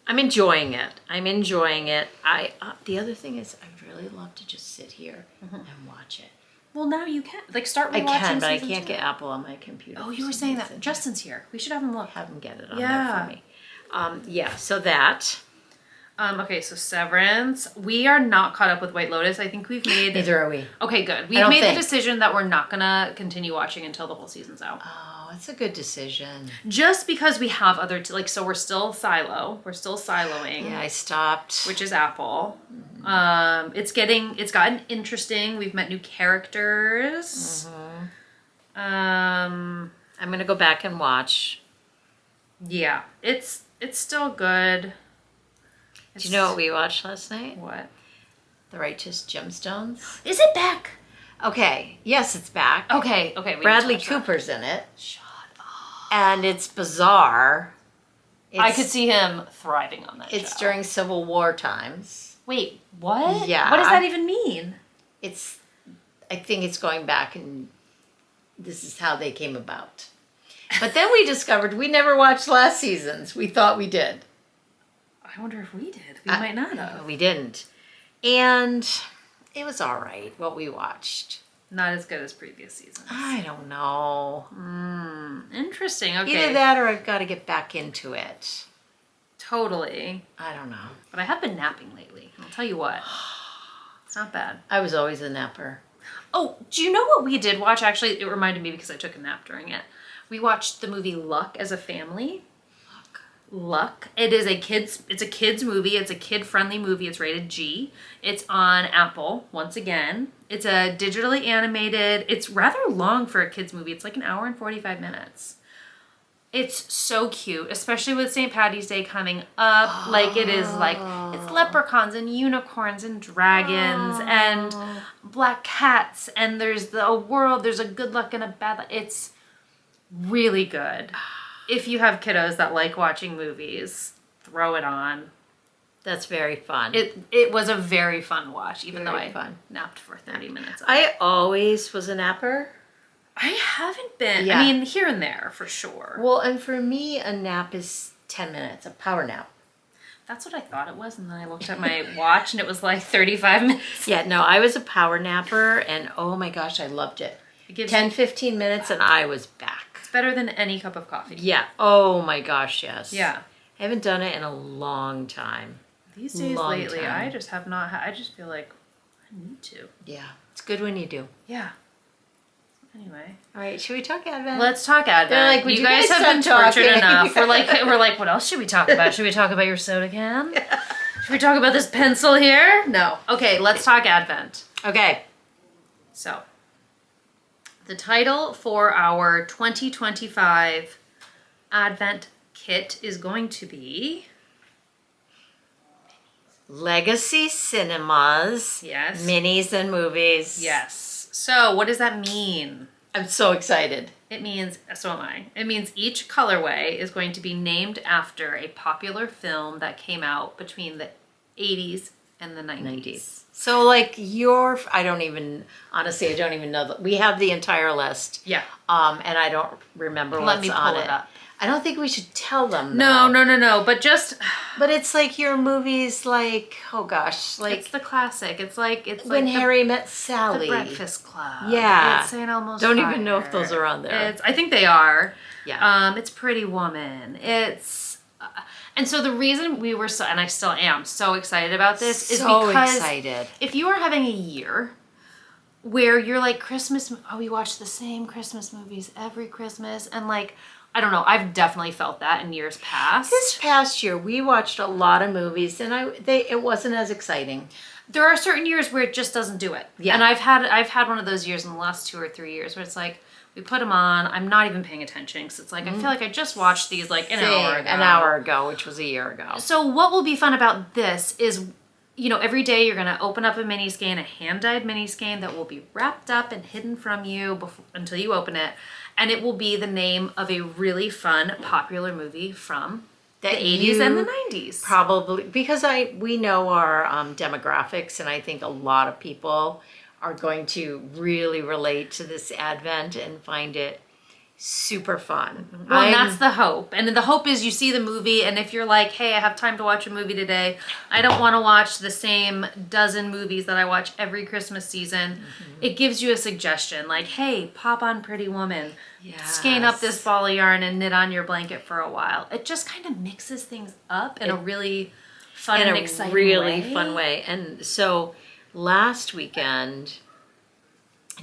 I'm enjoying it. The other thing is, I really love to just sit here and watch it. Well, now you can. Like, start rewatching I can, but I season can't 2. get Apple on my computer. Oh, you were saying that. Justin's here. We should have him look. Have him get it on there for me. So that... Okay, so Severance. We are not caught up with White Lotus. I think we've made... Neither are we. Okay, good. We've made the decision that we're not going to continue watching until the whole season's out. Oh, that's a good decision. Just because we have other... so we're still Silo. We're still siloing. Yeah, I stopped. Which is Apple. Mm-hmm. It's gotten interesting. We've met new characters. Mm-hmm. I'm going to go back and watch. Yeah, it's still good. Do you know what we watched last night? What? The Righteous Gemstones. Is it back? Okay. Yes, it's back. Okay. Bradley Cooper's in it. Shut up. And it's bizarre. I could see him thriving on that show. It's during Civil War times. Wait, what? Yeah. What does that even mean? I think it's going back, and this is how they came about. But then we discovered we never watched last season's. We thought we did. I wonder if we did. We might not have. We didn't. And it was all right, what we watched. Not as good as previous seasons. I don't know. Interesting. Okay. Either that or I've got to get back into it. Totally. I don't know. But I have been napping lately. I'll tell you what. It's not bad. I was always a napper. Oh, do you know what we did watch? Actually, it reminded me because I took a nap during it. We watched the movie Luck as a family. luck. It's a kids movie. It's a kid-friendly movie. It's rated G. It's on Apple, once again. It's a digitally animated, it's rather long for a kids movie. It's like an hour and 45 minutes. It's so cute, especially with St. Patty's Day coming up. Like it is like, it's leprechauns and unicorns and dragons and black cats. And there's a good luck and a bad luck. It's really good. If you have kiddos that like watching movies, throw it on. That's very fun. It was a very fun watch, even Very though I fun. napped for 30 minutes. I always was a napper. I haven't been. Yeah. I mean, here and there, for sure. Well, and for me, a nap is 10 minutes, a power nap. That's what I thought it was, and then I looked at my watch, and it was like 35 minutes. Yeah, no, I was a power napper, and oh my gosh, I loved it. It gives 10, you, 15 minutes, and I was back. it's better than any cup of coffee. Yeah. Oh my gosh, yes. Yeah. I haven't done it in a long time. These days Long lately, time. I just have not, I just feel like I need to. Yeah. It's good when you do. Yeah. Anyway. All right, should we talk Advent? Let's talk Advent. They're like, would you guys stop have been tortured talking? enough. We're like, what else should we talk about? Should we talk about your soda can? Should we talk about this pencil here? No. Okay, let's talk Advent. Okay. So, the title for our 2025 Advent kit is going to be Legacy Cinemas. Yes. Minis and movies. Yes. So, what does that mean? I'm so excited. It means, so am I. It means each colorway is going to be named after a popular film that came out between the 80s and the 90s. So like I don't even know. We have the entire list. Yeah. And I don't remember Let what's me on pull it up. I don't think we should tell them. No, though. but just, But it's like your movies like, oh gosh, like it's the classic. It's like When the, Harry Met the Sally. Breakfast Club. Yeah. It's St. Elmo's Don't Fire. even know if those are on there. I think they are. Yeah. It's Pretty Woman. And so the reason we were and I still am so excited about this is So because excited. if you are having a year where you're like we watch the same Christmas movies every Christmas, and like, I don't know, I've definitely felt that in years past. This past year, we watched a lot of movies, and it wasn't as exciting. There are certain years where it just doesn't do it. Yeah. And I've had one of those years in the last 2 or 3 years where it's like, we put them on, I'm not even paying attention because it's like, I feel like I just watched these like an hour ago. Which was a year ago. So what will be fun about this is, every day you're going to open up a mini skein, a hand-dyed mini skein that will be wrapped up and hidden from you until you open it. And it will be the name of a really fun, popular movie from the 80s and the 90s. Probably, because we know our demographics, and I think a lot of people are going to really relate to this Advent and find it super fun. Well, and that's the hope. And the hope is you see the movie, and if you're like, hey, I have time to watch a movie today, I don't want to watch the same dozen movies that I watch every Christmas season, it gives you a suggestion, like, hey, pop on Pretty Woman. Skein up this ball of yarn and knit on your blanket for a while. It just kind of mixes things up in a really fun and exciting way. In a really fun way. And so last weekend,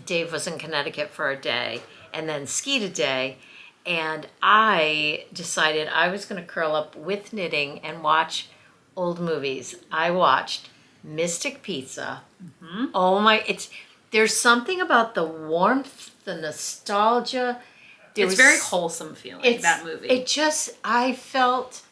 Dave was in Connecticut for a day and then skied a day, and I decided I was going to curl up with knitting and watch old movies. I watched Mystic Pizza. Oh there's something about the warmth, the nostalgia. It's very wholesome feeling, that movie. I felt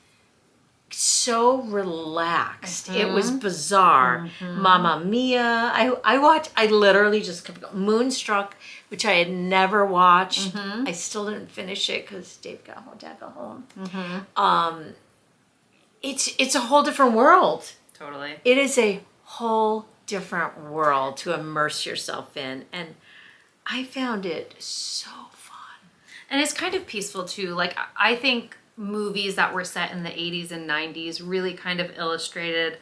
so relaxed. It was bizarre. Mamma Mia. I literally just kept going. Moonstruck, which I had never watched. I still didn't finish it because Dad got home. It's a whole different world. Totally. It is a whole different world to immerse yourself in, and I found it so fun. And it's kind of peaceful too. Like, I think movies that were set in the 80s and 90s really kind of illustrated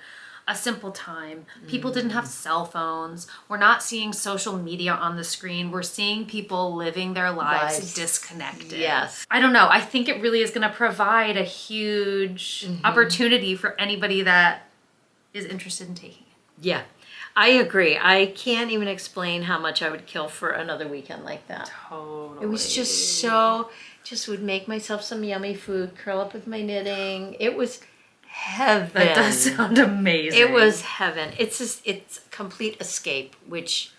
a simple time. People didn't have cell phones. We're not seeing social media on the screen. We're seeing people living their lives disconnected. Yes. I don't know. I think it really is going to provide a huge opportunity for anybody that is interested in taking it. Yeah, I agree. I can't even explain how much I would kill for another weekend like that. Totally. It was just so just would make myself some yummy food, curl up with my knitting. It was heaven. That does sound amazing. It was heaven. It's complete escape, which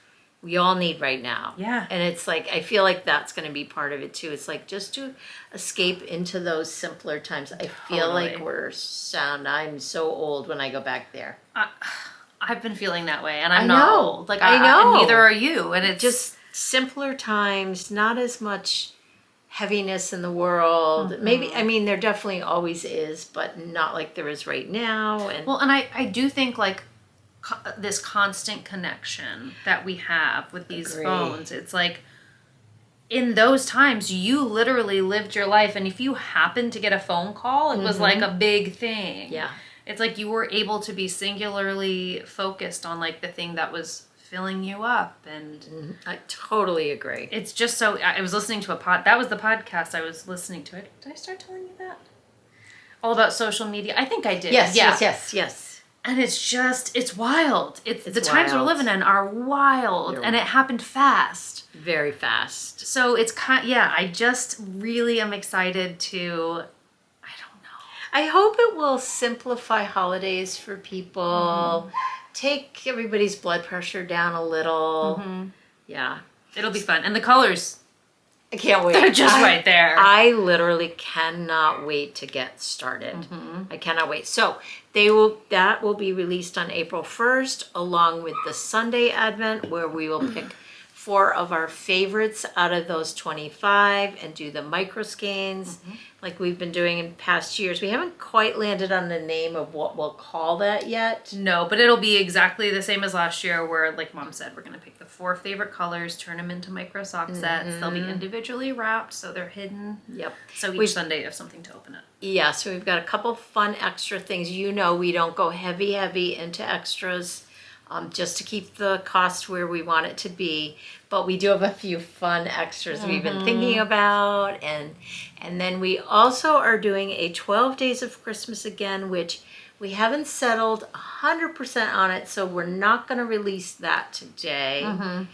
we all need right now. Yeah. And it's like, I feel like that's going to be part of it too. It's like just to escape into those simpler times. I feel like I'm so old when I go back there. I've been feeling that way, and I'm I not know. old. Like I know. and neither are you. And it's Just simpler times, not as much heaviness in the world. Mm-hmm. Maybe, I mean, there definitely always is, but not like there is right now. And well, and I do think like this constant connection that we have with these Agree. phones, it's like in those times you literally lived your life, and if you happened to get a phone call, it was like a big thing. Yeah. It's like you were able to be singularly focused on like the thing that was filling you up, and I totally agree. it's just so. I was listening to that was the podcast I was listening to. Did I start telling you that? All about social media. I think I did. Yes. And it's wild. It's the times we're wild. living in are wild, and it happened fast. Very fast. So it's I just really am excited to. I don't know. I hope it will simplify holidays for people. Take everybody's blood pressure down a little. Yeah. It'll be fun, and the colors. I can't wait. They're just right there. I literally cannot wait to get started. I cannot wait. So that will be released on April 1st, along with the Sunday Advent, where we will pick 4 of our favorites out of those 25 and do the micro skeins like we've been doing in past years. We haven't quite landed on the name of what we'll call that yet. No, but it'll be exactly the same as last year, where, like Mom said, we're going to pick the 4 favorite colors, turn them into micro sock sets. They'll be individually wrapped, so they're hidden. Yep. So each Sunday you have something to open up. Yeah, so we've got a couple fun extra things. You know, we don't go heavy into extras just to keep the cost where we want it to be. But we do have a few fun extras we've been thinking about. And then we also are doing a 12 Days of Christmas again, which we haven't settled 100% on it, so we're not going to release that today.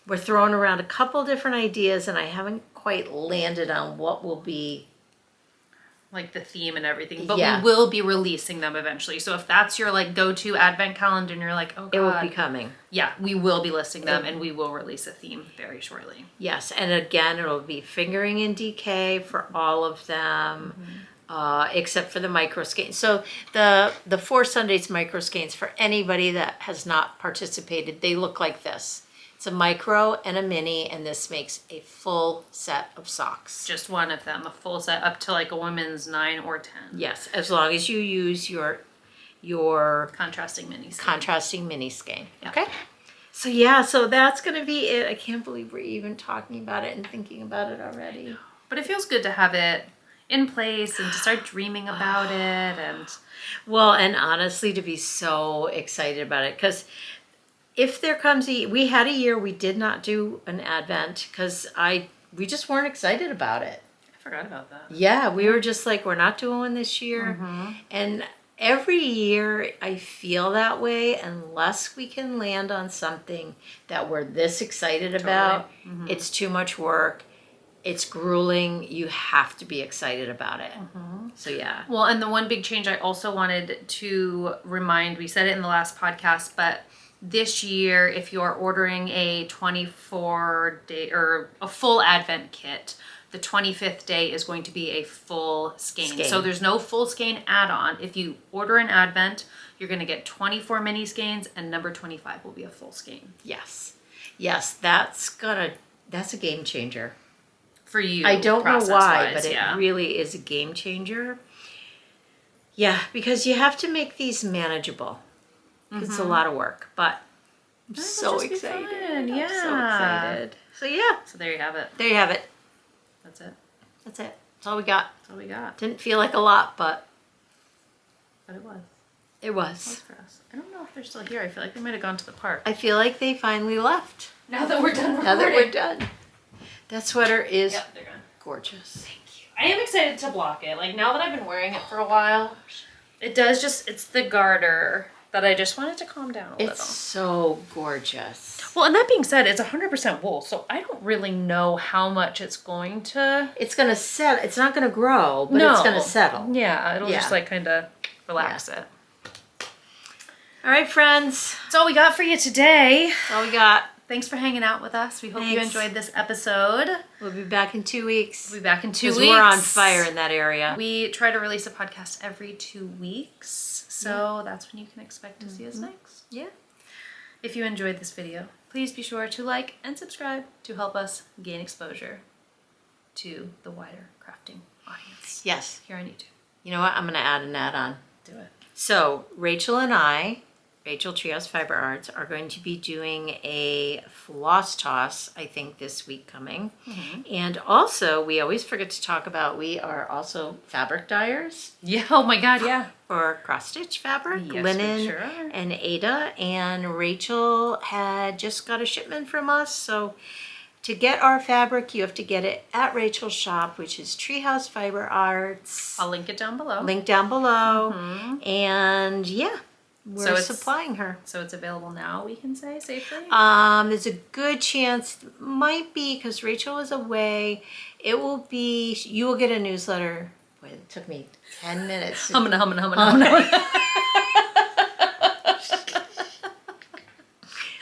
We're throwing around a couple different ideas, and I haven't quite landed on what will be like the theme and everything, but Yeah. we will be releasing them eventually. So if that's your like go-to advent calendar and you're like, oh God, it will be coming. yeah, we will be listing them and we will release a theme very shortly. Yes, and again, it'll be fingering in DK for all of them, except for the micro skeins. So the 4 Sundays micro skeins, for anybody that has not participated, they look like this. It's a micro and a mini, and this makes a full set of socks. Just one of them, a full set up to like a woman's 9 or 10. Yes, as long as you use your Contrasting mini skein. contrasting mini skein. Yeah. Okay. So that's going to be it. I can't believe we're even talking about it and thinking about it already. But it feels good to have it in place and to start dreaming about it. And Well, and honestly, to be so excited about it, because if there comes we had a year we did not do an Advent because we just weren't excited about it. I forgot about that. Yeah, we were just like, we're not doing one this year. And every year I feel that way unless we can land on something that we're this excited about. It's too much work. It's grueling. You have to be excited about it. So yeah. Well, and the one big change I also wanted to remind, we said it in the last podcast, but this year, if you're ordering a 24-day or a full Advent kit, the 25th day is going to be a full skein. So there's no full skein add-on. If you order an Advent, you're going to get 24 mini skeins, and number 25 will be a full skein. Yes. That's a game changer. For you, I don't know why, but yeah. it really is a game changer. Yeah, because you have to make these manageable. It's a lot of work, but I'm so excited. Fun. Yeah. I'm so excited. So yeah. So there you have it. There you have it. That's it. That's it. That's all we got. That's all we got. Didn't feel like a lot, but But it was. it was. For us. I don't know if they're still here. I feel like they might have gone to the park. I feel like they finally left. Now that we're done recording. Now that we're done. That sweater is Yep, they're gone. gorgeous. Thank you. I am excited to block it. Like now that I've been wearing it for a while, it does just, it's the garter that I just wanted to calm down a little. It's so gorgeous. Well, and that being said, it's 100% wool, so I don't really know how much it's going to... It's going to settle. It's not going to grow, but it's going to settle. Yeah, it'll just like kind of relax it. All right, friends. That's all we got for you today. That's all we got. Thanks for hanging out with us. We hope you enjoyed this episode. We'll be back in 2 weeks. We'll be back in 2 weeks. We're on fire in that area. We try to release a podcast every 2 weeks, so that's when you can expect to see us next. Yeah. If you enjoyed this video, please be sure to like and subscribe to help us gain exposure to the wider crafting audience. Yes. Here on YouTube. You know what? I'm going to add an add-on. Do it. So Rachel and I, Rachel Trios Fiber Arts, are going to be doing a floss toss, I think, this week coming. And also, we always forget to talk about, we are also fabric dyers. Yeah. Oh my God. Yeah. For cross-stitch fabric, Yes, linen, we sure are. and Ada. And Rachel had just got a shipment from us, so to get our fabric, you have to get it at Rachel's shop, which is Treehouse Fiber Arts. I'll link it down below. Link down below. And yeah, we're it's- supplying her. So it's available now, we can say safely? There's a good chance, might be because Rachel is away. It will be, you will get a newsletter. Boy, it took me 10 minutes. Humming.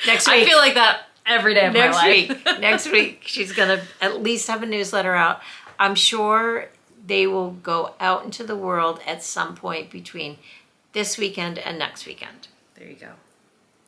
Next week. I feel like that every day of my life. Next week, she's going to at least have a newsletter out. I'm sure they will go out into the world at some point between this weekend and next weekend. There you go.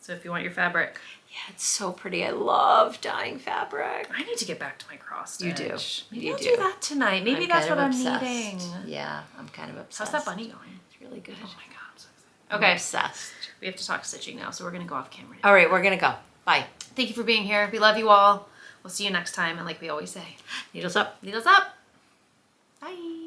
So if you want your fabric. Yeah, it's so pretty. I love dyeing fabric. I need to get back to my cross stitch. You do. Maybe You I'll do. do that tonight. Maybe I'm that's kind what of I'm obsessed. needing. Yeah, I'm kind of obsessed. How's that bunny going? It's really good. Oh my God, I'm so excited. I'm Okay, obsessed. we have to talk stitching now, so we're going to go off camera. All right, we're going to go. Bye. Thank you for being here. We love you all. We'll see you next time, and like we always say, Needles up. needles up. Bye.